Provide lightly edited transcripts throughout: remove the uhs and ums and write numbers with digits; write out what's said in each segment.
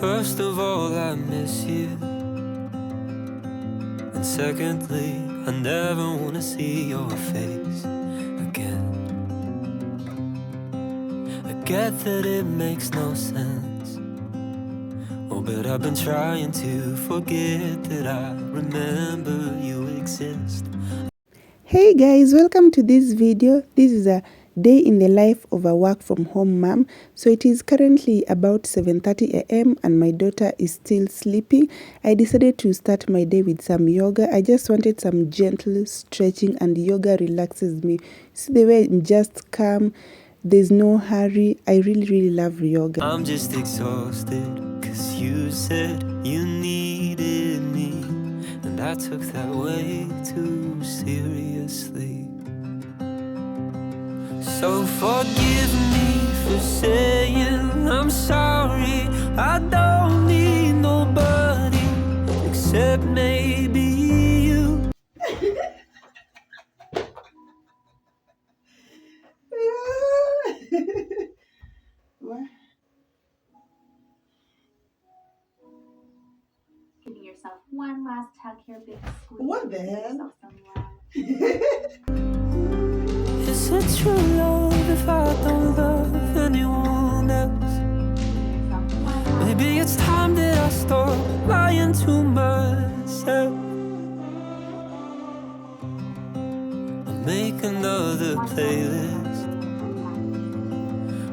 First of all, I miss you, and secondly, I never wanna see your face again. I get that it makes no sense, oh, but I've been trying to forget that I remember you exist. Hey guys, welcome to this video. This is a day in the life of a work from home mom. So it is currently about 7:30 a.m. and my daughter is still sleeping. I decided to start my day with some yoga. I just wanted some gentle stretching, and yoga relaxes me. See the way I'm just calm, there's no hurry. I really love yoga. I'm just exhausted, 'cause you said you needed me, and I took that way too seriously. So forgive me for saying I'm sorry. I don't need nobody except maybe you. What? Giving yourself one last hug here, big squeeze. What the Give hell? yourself some love. Is it true love if I don't love anyone else? Maybe it's time that I stop lying to myself. I'll make another playlist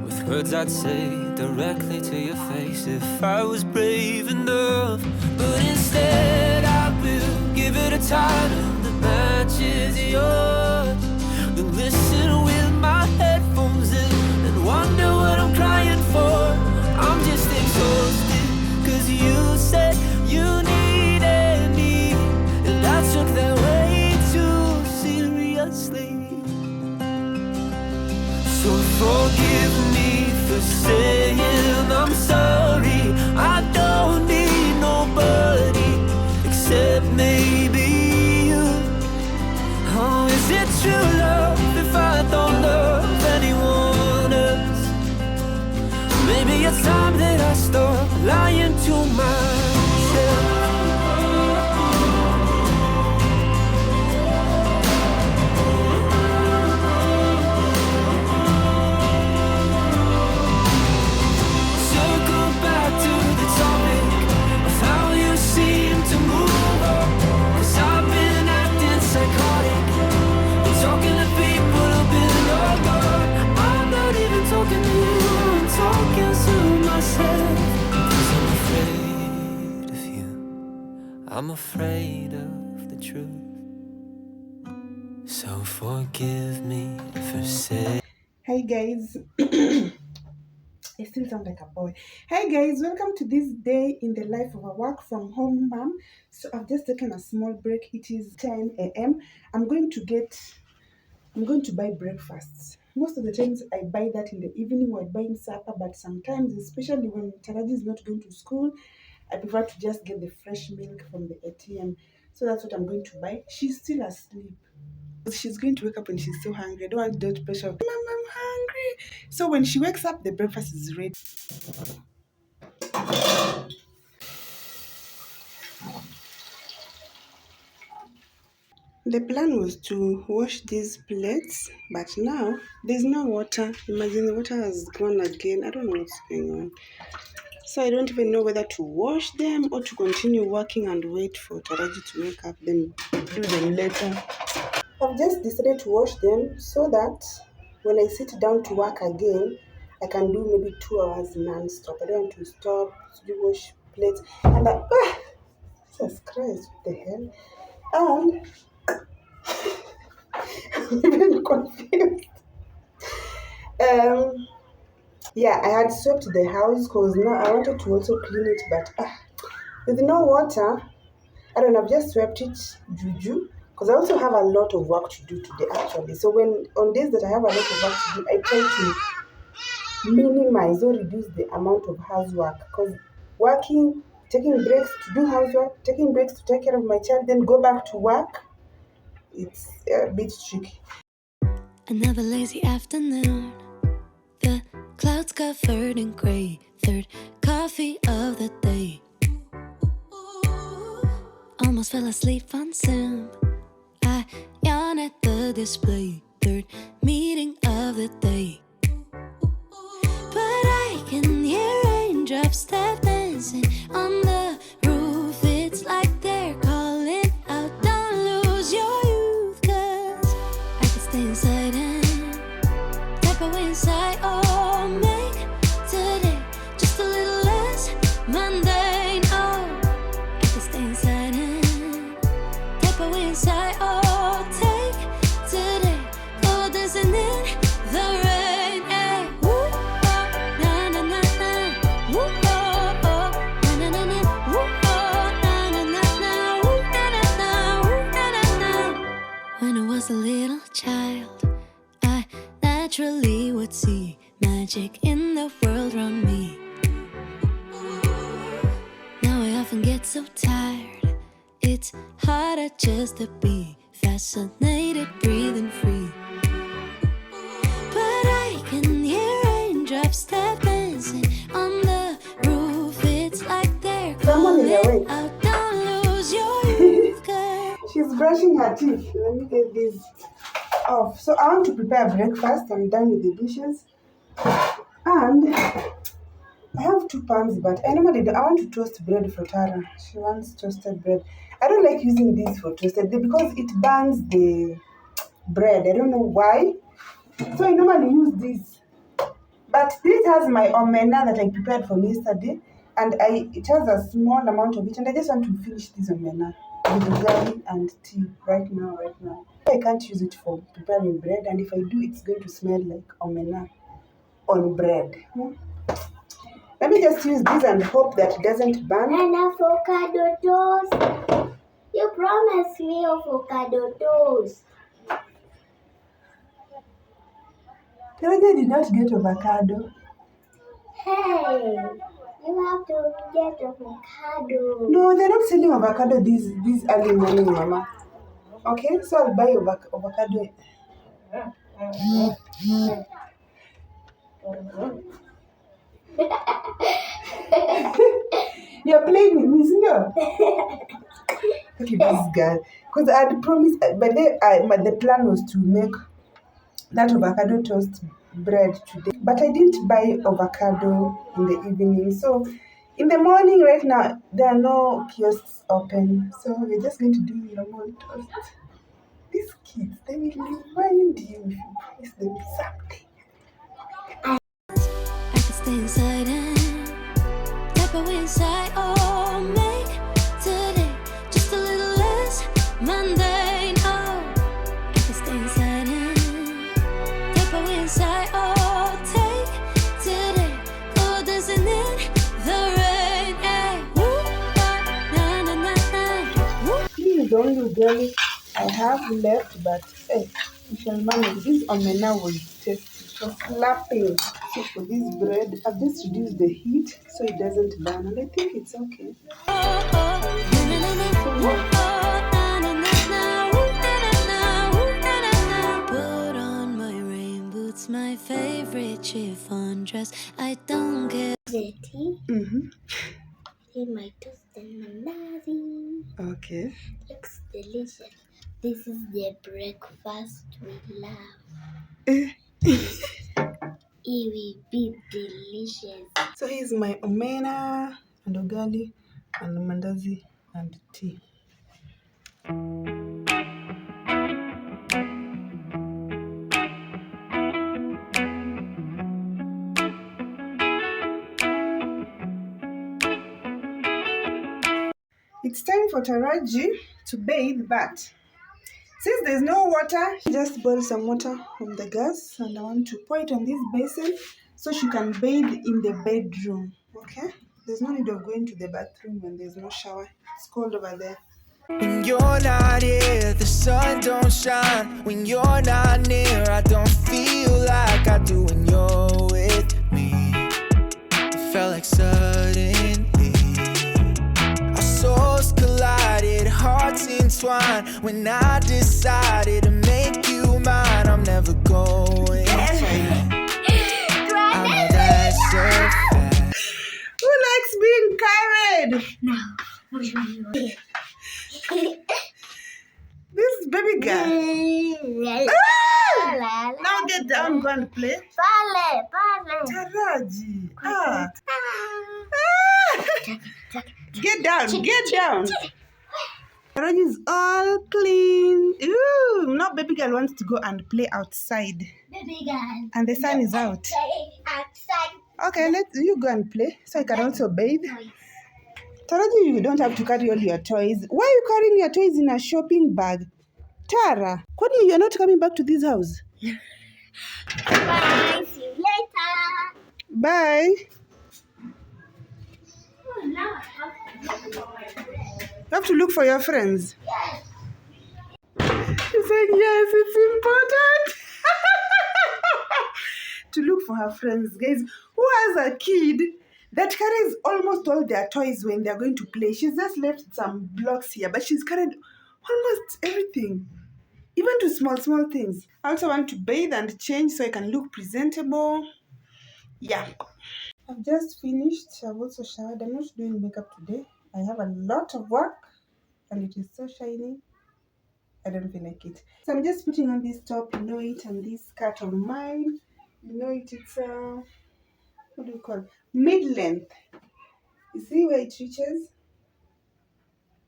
with words I'd say directly to your face if I was brave enough. But instead I will give it a title that matches yours. Then listen with my headphones in and wonder what I'm crying for. I'm just exhausted, 'cause you said you needed me, and I took that way too seriously. So forgive me for saying I'm sorry. I don't need nobody except maybe you. Oh, is it true love if I don't love anyone else? Maybe it's time that I stop lying to myself. Circle back to the topic of how you seem to move on, 'cause I've been acting psychotic and talking to people who've been all gone. I'm not even talking to you, I'm talking to myself. 'Cause I'm afraid of you, I'm afraid of the truth. So forgive me for saying. Hey guys. I still sound like a boy. Hey guys, welcome to this day in the life of a work from home mom. So I've just taken a small break. It is 10 a.m. I'm going to buy breakfast. Most of the times I buy that in the evening or I buy in supper, but sometimes, especially when Taraji is not going to school, I prefer to just get the fresh milk from the ATM. So that's what I'm going to buy. She's still asleep. She's going to wake up when she's so hungry. I don't want that pressure of, Mom, I'm hungry. So when she wakes up, the breakfast is ready. The plan was to wash these plates, but now there's no water. Imagine the water has gone again. I don't know what's going on. So I don't even know whether to wash them or to continue working and wait for Taraji to wake up, then do them later. I've just decided to wash them so that when I sit down to work again, I can do maybe 2 hours non-stop. I don't want to stop to wash plates. And Jesus Christ, what the hell? And I'm even confused. Um, yeah, I had swept the house because now I wanted to also clean it, but with no water, I don't know, I've just swept it juju because I also have a lot of work to do today actually. So when on days that I have a lot of work to do, I try to minimize or reduce the amount of housework because working, taking breaks to do housework, taking breaks to take care of my child, then go back to work, it's a bit tricky. Another lazy afternoon. The clouds covered in gray. Third coffee of the day. almost fell asleep on Zoom. I yawn at the display, third meeting of the day. But I can hear raindrops tap dancing on the roof. It's like they're calling out, don't lose your youth. Cause I can stay inside and type away inside. Oh, make today just a little less mundane. Oh, I can stay inside and type away inside. Oh, take today, go dancing in the rain. Hey, woo, oh, na na na na. Woo, oh, oh, na na na na. Woo, oh, na na na na. Woo, na na na. Woo, na na na. When I was a little child, I naturally would see magic in the world around me. Now I often get so tired, it's harder just to be fascinated, breathing free. But I can hear raindrops tap dancing on the roof. It's like they're Someone is calling awake. out, don't lose your youth, girl. She's brushing her teeth. Let me get this off. So I want to prepare breakfast. I'm done with the dishes. And I have 2 pans, but I want to toast bread for Tara. She wants toasted bread. I don't like using this for toasted bread because it burns the bread. I don't know why. So I normally use this. But this has my omena that I prepared from yesterday, and it has a small amount of it, and I just want to finish this omena with garlic and tea right now. I can't use it for preparing bread, and if I do, it's going to smell like omena on bread. Let me just use this and hope that it doesn't burn. And avocado toast. You promised me avocado toast. Claudia did not get avocado. Hey, you have to get avocado. No, they're not selling avocado this early morning, Mama. Okay, so I'll buy avocado. You're playing with me, singer. Okay, this girl. Because I had promised, but the plan was to make that avocado toast bread today. But I didn't buy avocado in the evening. So in the morning right now, there are no kiosks open. So we're just going to do normal toast. These kids, they will remind you if you promise them something. I can stay inside and type away inside. Oh, make today just a little less mundane. Oh, I can stay inside and type away inside. Oh, take today, go dancing in the rain. Hey, woo, oh, na na na na. Woo. This is the only garlic I have left, but hey, we shall manage. This omena was tasty. It was slapping. So for this bread, I've just reduced the heat so it doesn't burn, and I think it's okay. Put on my rain boots, my favorite chiffon dress. I don't care. The tea Mm-hmm. in my toast and my nazi. Okay. Looks delicious. This is the breakfast we love. It will be delicious. So here's my omena and ugali and mandazi and tea. It's time for Taraji to bathe, but since there's no water, just boil some water on the gas, and I want to pour it on this basin so she can bathe in the bedroom. Okay? There's no need of going to the bathroom when there's no shower. It's cold over there. When you're not here, the sun don't shine. When you're not near, I don't feel like I do when you're with me. It felt like suddenly our souls collided, hearts entwined. When I decided to make you mine, I'm never going to. I know that's so fast. Who likes being carried? No. This baby girl. Now get down, go and play. Taraji. Get down, get down. Taraji is all clean. Ooh, now baby girl wants to go and play outside. Baby girl. And the sun is out. Outside. Okay, you go and play so I can also bathe. Taraji, you don't have to carry all your toys. Why are you carrying your toys in a shopping bag? Tara, Kwani, you're not coming back to this house? Bye. See you later. Bye. You have to look for your friends. Yes. She said, yes, it's important to look for her friends. Guys, who has a kid that carries almost all their toys when they're going to play? She's just left some blocks here, but she's carried almost everything, even to small things. I also want to bathe and change so I can look presentable. Yeah. I've just finished. I've also showered. I'm not doing makeup today. I have a lot of work and it is so shiny. I don't feel like it. So I'm just putting on this top, you know it, and this skirt of mine. You know it, it's what do you call it? Mid-length. You see where it reaches?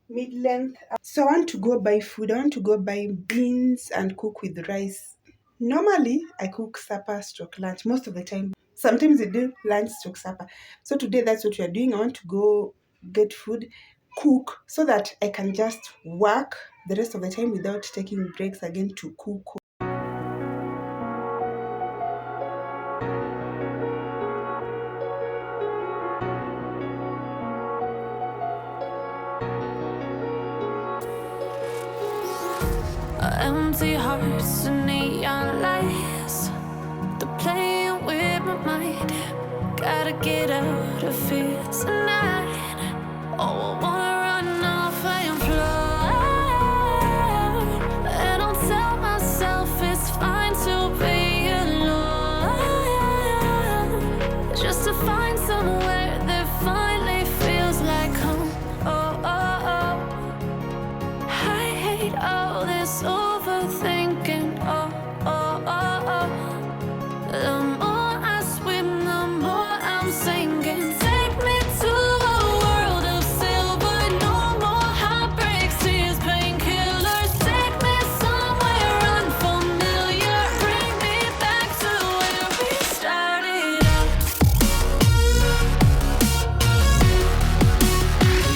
Mid-length. So I want to go buy food. I want to go buy beans and cook with rice. Normally, I cook supper stroke lunch most of the time. Sometimes I do lunch stroke supper. So today that's what we are doing. I want to go get food, cook, so that I can just work the rest of the time without taking breaks again to cook. Empty hearts and neon lights, they're playing with my mind. Gotta get out of here tonight. Oh, I wanna run off and fly. And I'll tell myself it's fine to be alone, just to find somewhere that finally feels like home. Oh, oh, oh. I hate all this overthinking. Oh, oh, oh, oh. The more I swim, the more I'm sinking. Take me to a world of silver. No more heartbreaks, tears, painkillers. Take me somewhere unfamiliar. Bring me back to where we started out.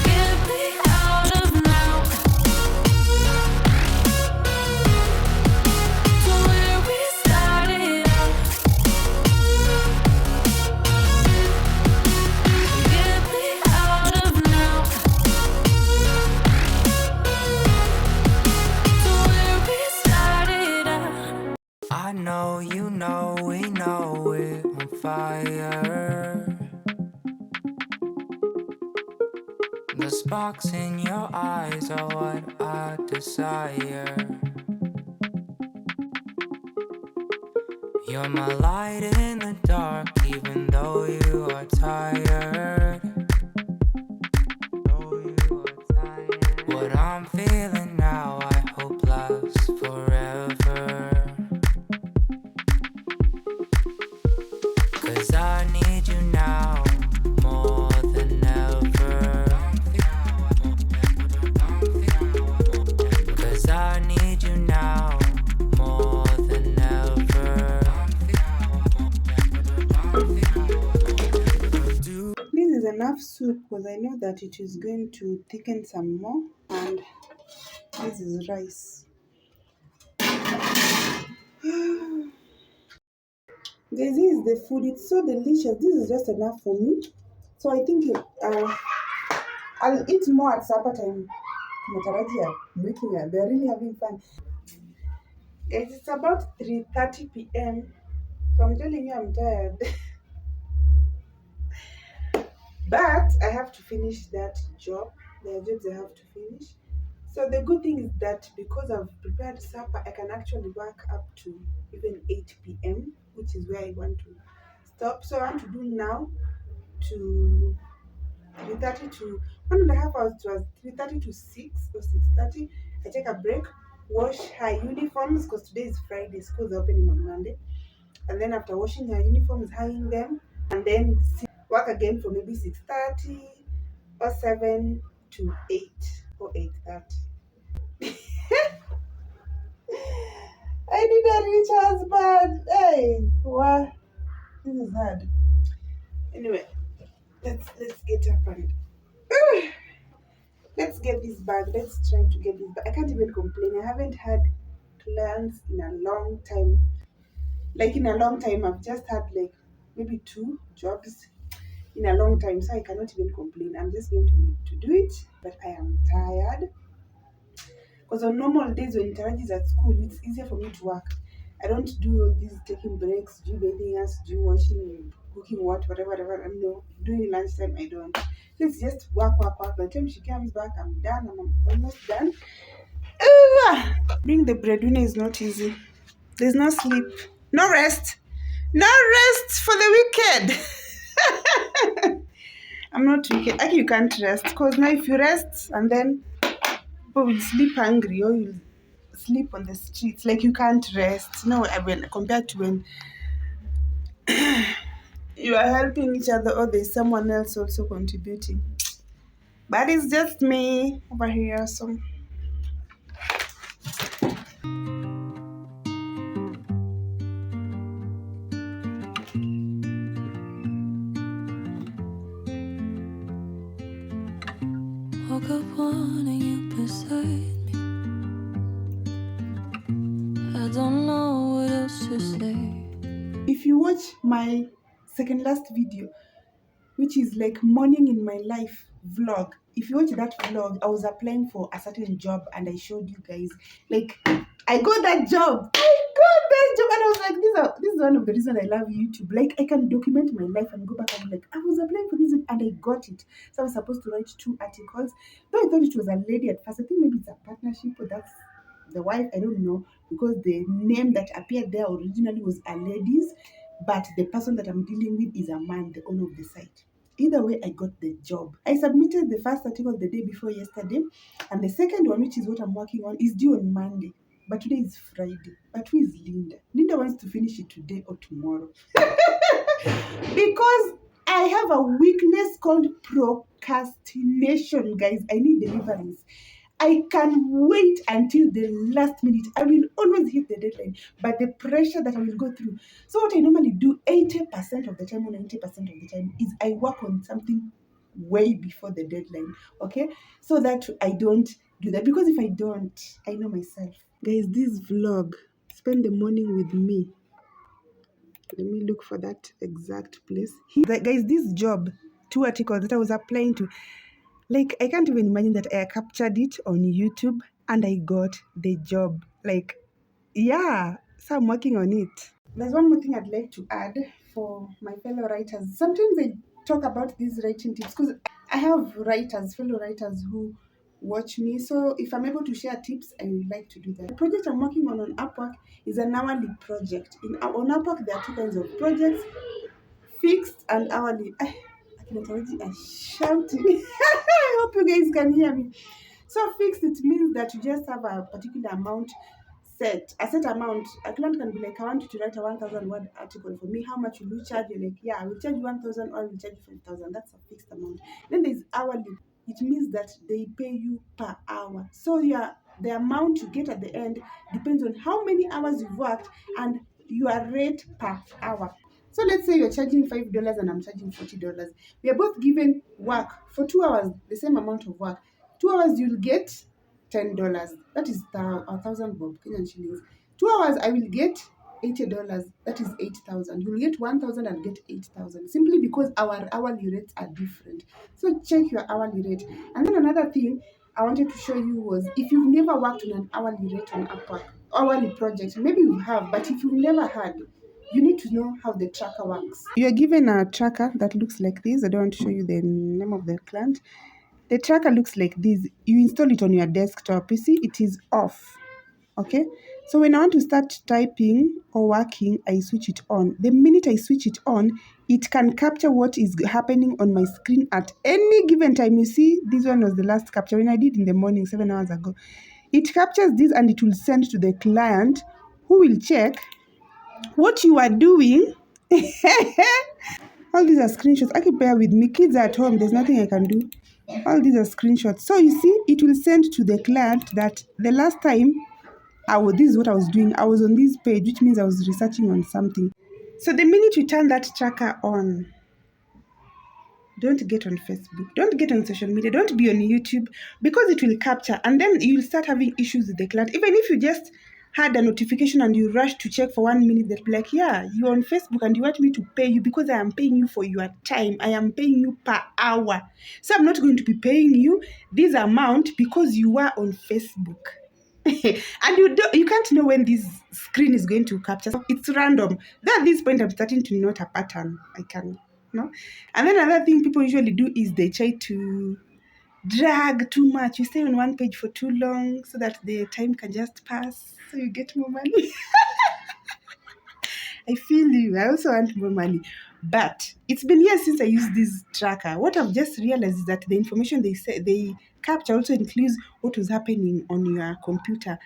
Get me out of now. To where we started out. Get me out of now. To where we started out. I know, you know, we know we're on fire. The sparks in your eyes are what I desire. You're my light in the dark, even though you are tired. What I'm feeling now, I hope lasts forever. 'Cause I need you now more than ever. 'Cause I need you now more than ever. This is enough soup because I know that it is going to thicken some more. And this is rice. Guys, this is the food. It's so delicious. This is just enough for me. So I think I'll eat more at supper time. They're really having fun. Guys, it's about 3:30 p.m. So I'm telling you, I'm tired. But I have to finish that job. There are jobs I have to finish. So the good thing is that because I've prepared supper, I can actually work up to even 8 p.m., which is where I want to stop. So I want to do now to 3:30 to 1.5 hours. It was 3:30 to 6 or 6:30. I take a break, wash her uniforms because today is Friday, school's opening on Monday. And then after washing her uniforms, hanging them, and then work again for maybe 6:30 or 7 to 8 or 8:30. I need a rich husband. Hey, what? This is hard. Anyway, let's get up and let's get this bag. Let's try to get this bag. I can't even complain. I haven't had plans in a long time. Like in a long time, I've just had like maybe 2 jobs in a long time, so I cannot even complain. I'm just going to do it, but I am tired. Because on normal days when Taraji is at school, it's easier for me to work. I don't do all these taking breaks, do anything else, do washing, cooking, whatever. I know during lunchtime I don't. So it's just work. By the time she comes back, I'm done. I'm almost done. Being the breadwinner is not easy. There's no sleep, no rest, no rest for the wicked. I'm not wicked. Actually, you can't rest because now if you rest and then people will sleep hungry or you'll sleep on the streets. Like you can't rest. No, I mean compared to when you are helping each other or there's someone else also contributing. But it's just me over here. So Woke up wanting you beside me. I don't know what else to say. if you watch my second last video, which is like morning in my life vlog, if you watch that vlog, I was applying for a certain job and I showed you guys like I got that job. And I was like, this is one of the reasons I love YouTube. Like I can document my life and go back and be like, I was applying for this and I got it. So I was supposed to write 2 articles. Though I thought it was a lady at first. I think maybe it's a partnership or that's the wife. I don't know because the name that appeared there originally was a lady's, but the person that I'm dealing with is a man, the owner of the site. Either way, I got the job. I submitted the first article the day before yesterday, and the second one, which is what I'm working on, is due on Monday. But today is Friday. But who is Linda? Linda wants to finish it today or tomorrow. Because I have a weakness called procrastination, guys. I need deliveries. I can wait until the last minute. I will always hit the deadline, but the pressure that I will go through. So what I normally do 80% of the time or 90% of the time is I work on something way before the deadline, okay? So that I don't do that. Because if I don't, I know myself. Guys, this vlog, spend the morning with me. Let me look for that exact place. Guys, this job, 2 articles that I was applying to, like, I can't even imagine that I captured it on YouTube and I got the job. Like, yeah, so I'm working on it. There's one more thing I'd like to add for my fellow writers. Sometimes I talk about these writing tips because I have fellow writers who watch me. So if I'm able to share tips, I would like to do that. The project I'm working on Upwork is an hourly project. On Upwork, there are 2 kinds of projects, fixed and hourly. I cannot already shouting. I hope you guys can hear me. So fixed, it means that you just have a particular amount a set amount. A client can be like, I want you to write a 1,000 word article for me. How much will you charge? You're like, yeah, I will charge you 1,000 or I will charge you 5,000. That's a fixed amount. Then there's hourly. It means that they pay you per hour. So the amount you get at the end depends on how many hours you've worked and your rate per hour. So let's say you're charging $5 and I'm charging $40. We are both given work for 2 hours, the same amount of work. 2 hours you'll get $10. That is 1,000 bob Kenyan shillings. 2 hours I will get $80. That is 8,000. You'll get 1,000 and get 8,000. Simply because our hourly rates are different. So check your hourly rate. And then another thing I wanted to show you was if you've never worked on an hourly rate on Upwork, hourly project, maybe you have, but if you've never had, you need to know how the tracker works. You're given a tracker that looks like this. I don't want to show you the name of the client. The tracker looks like this. You install it on your desktop. You see, it is off. Okay? So when I want to start typing or working, I switch it on. The minute I switch it on, it can capture what is happening on my screen at any given time. You see, this one was the last capture when I did in the morning 7 hours ago. It captures this and it will send to the client, who will check what you are doing. All these are screenshots. I can bear with me. Kids are at home. There's nothing I can do. All these are screenshots. So you see, it will send to the client that the last time this is what I was doing. I was on this page, which means I was researching on something. So the minute you turn that tracker on, don't get on Facebook, don't get on social media, don't be on YouTube, because it will capture and then you'll start having issues with the client. Even if you just had a notification and you rush to check for 1 minute, they'll be like, yeah, you're on Facebook and you want me to pay you because I am paying you for your time. I am paying you per hour. So I'm not going to be paying you this amount because you are on Facebook. And you can't know when this screen is going to capture. It's random. Then at this point, I'm starting to note a pattern. I can, no. And then another thing people usually do is they try to drag too much. You stay on one page for too long so that the time can just pass, so you get more money. I feel you. I also want more money. But it's been years since I used this tracker. What I've just realized is that the information they capture also includes what was happening on your computer.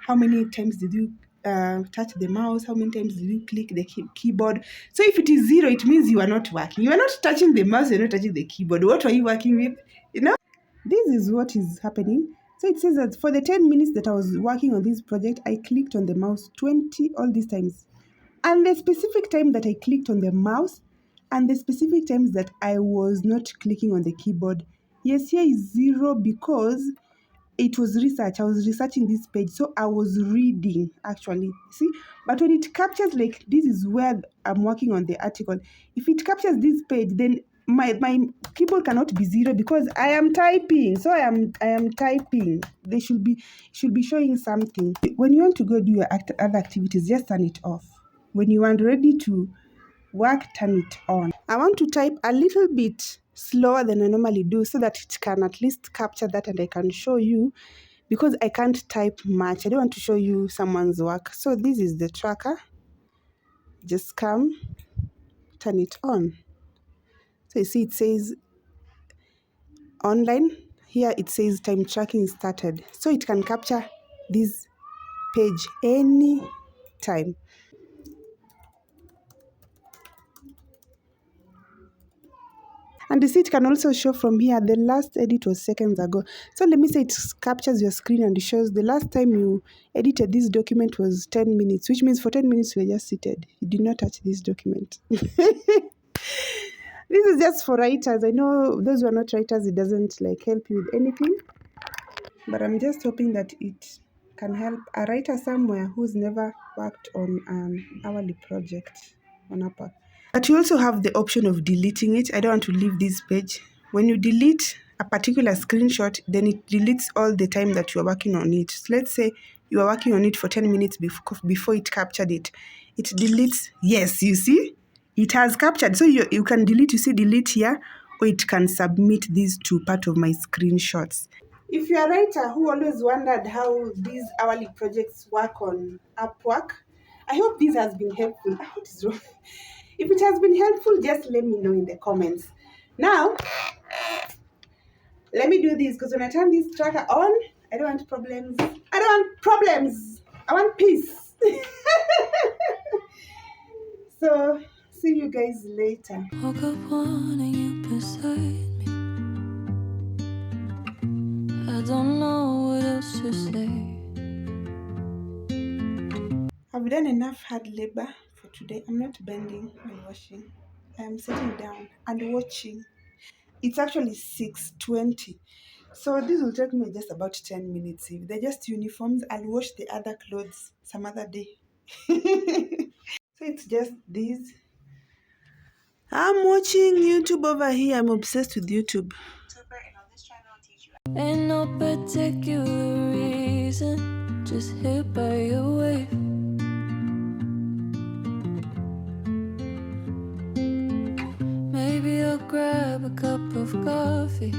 How many times did you touch the mouse? How many times did you click the keyboard? So if it is 0, it means you are not working. You are not touching the mouse, you're not touching the keyboard. What were you working with? This is what is happening. So it says that for the 10 minutes that I was working on this project, I clicked on the mouse 20 all these times. And the specific time that I clicked on the mouse and the specific times that I was not clicking on the keyboard. Yes, here is 0 because it was research. I was researching this page, so I was reading actually. See, but when it captures, like, this is where I'm working on the article. If it captures this page, then my keyboard cannot be 0 because I am typing. So I am typing. They should be showing something. When you want to go do your other activities, just turn it off. When you are ready to work, turn it on. I want to type a little bit slower than I normally do so that it can at least capture that and I can show you, because I can't type much. I don't want to show you someone's work. So this is the tracker. Just come, turn it on. So you see it says online. Here it says time tracking started. So it can capture this page any time. And you see, it can also show from here. The last edit was seconds ago. So let me say it captures your screen and it shows the last time you edited this document was 10 minutes, which means for 10 minutes you were just seated. You did not touch this document. This is just for writers. I know those who are not writers, it doesn't like help you with anything. But I'm just hoping that it can help a writer somewhere who's never worked on an hourly project on Upwork. But you also have the option of deleting it. I don't want to leave this page. When you delete a particular screenshot, then it deletes all the time that you are working on it. So let's say you are working on it for 10 minutes before it captured it. It deletes. Yes, you see? It has captured. So you can delete. You see delete here, or it can submit these to part of my screenshots. If you're a writer who always wondered how these hourly projects work on Upwork, I hope this has been helpful. What is wrong? If it has been helpful, just let me know in the comments. Now, let me do this, because when I turn this tracker on, I don't want problems. I don't want problems. I want peace. So, see you guys later. Woke up wanting you beside me. I don't know what else to say. I've done enough hard labor for today. I'm not bending while washing. I am sitting down and watching. It's actually 6:20. So this will take me just about 10 minutes. If they're just uniforms, I'll wash the other clothes some other day. So it's just this. I'm watching YouTube over here. I'm obsessed with YouTube. Ain't no particular reason, just hit by your wave. Maybe I'll grab a cup of coffee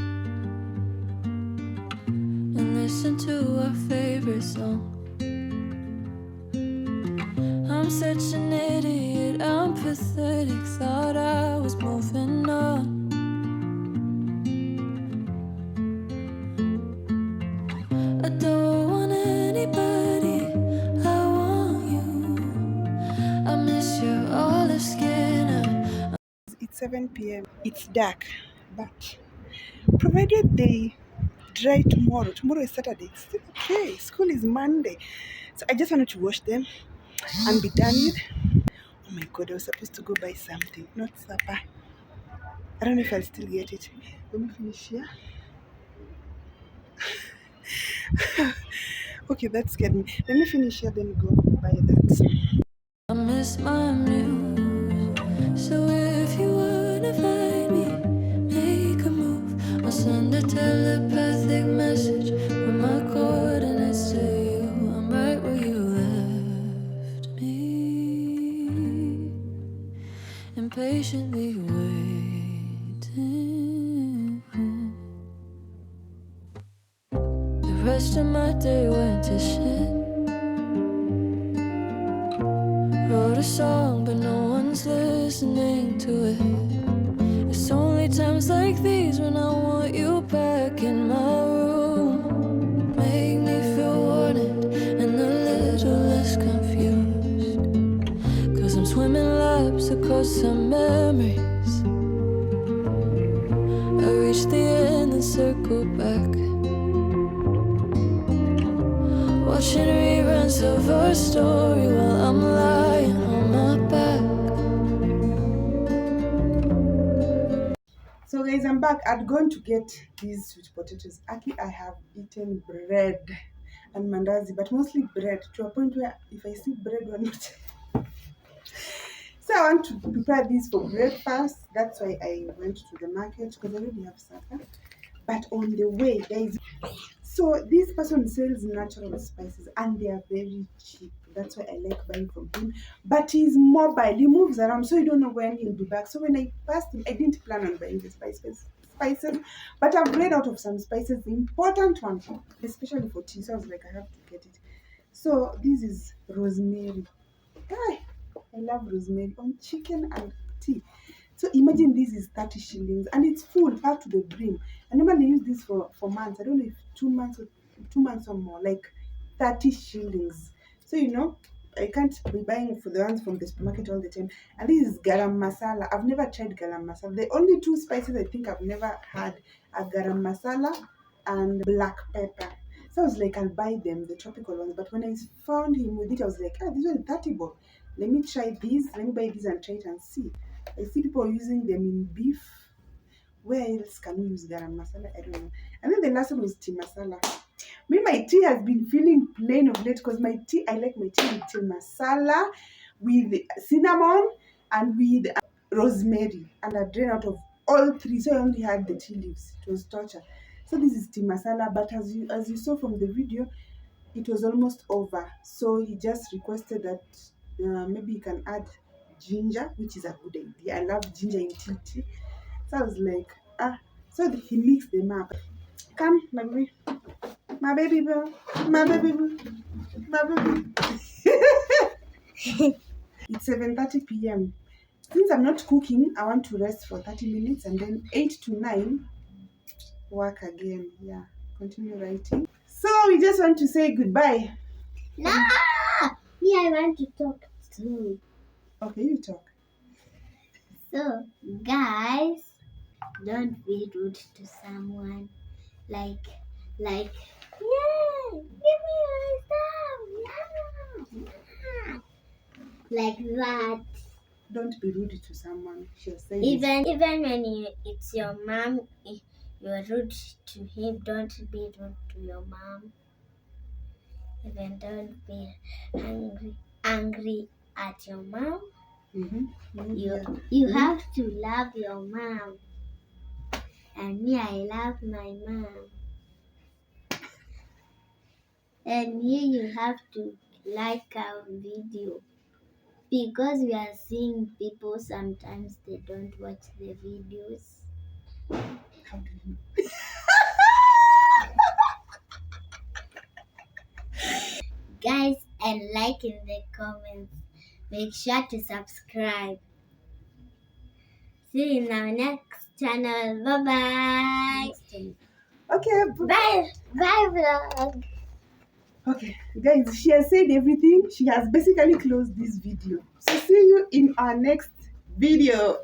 and listen to our favorite song. I'm such an idiot, I'm pathetic. Thought I was moving on. I don't want anybody, I want you. I miss your olive skin. It's 7 p.m. It's dark, but provided they dry tomorrow. Tomorrow is Saturday. It's still okay. School is Monday. So I just wanted to wash them and be done with. Oh my god, I was supposed to go buy something, not supper. I don't know if I'll still get it. Let me finish here. Okay, that scared me. Let me finish here, then go buy that. I miss my muse. So if you wanna find me, make a move. I'll send a telepathic message with my coordinates to you. I'm right where you left me, impatiently waiting. The rest of my day went to shit. Wrote a song, but no one's listening to it. It's only times like these when I want you back in my room. Make me feel wanted and a little less confused. Cause I'm swimming laps across some memories. I reach the end and circle back, watching reruns of our story while I'm lying on my back. So guys, I'm back. I'd gone to get these sweet potatoes. Actually, I have eaten bread and mandazi, but mostly bread, to a point where if I see bread or not. So I want to prepare these for breakfast. That's why I went to the market, because I already have supper. But on the way, guys, so this person sells natural spices and they are very cheap. That's why I like buying from him. But he's mobile. He moves around, so you don't know when he'll be back. So when I passed him, I didn't plan on buying the spices, but I've read out of some spices, the important one, especially for tea. So I was like, I have to get it. So this is rosemary. Guy, I love rosemary on chicken and tea. So imagine this is 30 shillings and it's full up to the brim. I normally use this for months. I don't know if 2 months or more, like 30 shillings. So I can't be buying for the ones from the supermarket all the time. And this is garam masala. I've never tried garam masala. The only two spices I think I've never had are garam masala and black pepper. So I was like, I'll buy them, the tropical ones. But when I found him with it, I was like, this one is 30 bob. Let me try these. Let me buy these and try it and see. I see people using them in beef. Where else can we use garam masala? I don't know. And then the last one was tea masala. Me, my tea has been feeling plain of late because my tea, I like my tea with tea masala, with cinnamon, and with rosemary. And I drained out of all three, so I only had the tea leaves. It was torture. So this is tea masala, but as you saw from the video, it was almost over. So he just requested that maybe he can add ginger, which is a good idea. I love ginger in tea. So I was like, so he mixed them up. Come, my baby. My baby boo. My baby boo. My baby. It's 7:30 p.m. Since I'm not cooking, I want to rest for 30 minutes and then 8 to 9 work again. Yeah, continue writing. So we just want to say goodbye. No! Me, I want to talk too. Okay, you talk. So, guys, don't be rude to someone. Like, yay! Give me my stuff! Yeah! Like that. Don't be rude to someone. She'll say Even when it's your mom, if you're rude to him, don't be rude to your mom. Even don't be angry at your mom. You have to love your mom. And me, I love my mom. And you have to like our video. Because we are seeing people sometimes they don't watch the videos. How do you? Guys, and like in the comments. Make sure to subscribe. See you in our next channel. Bye-bye. Okay, Bye. Bye, vlog. okay, guys, she has said everything. She has basically closed this video. So see you in our next video.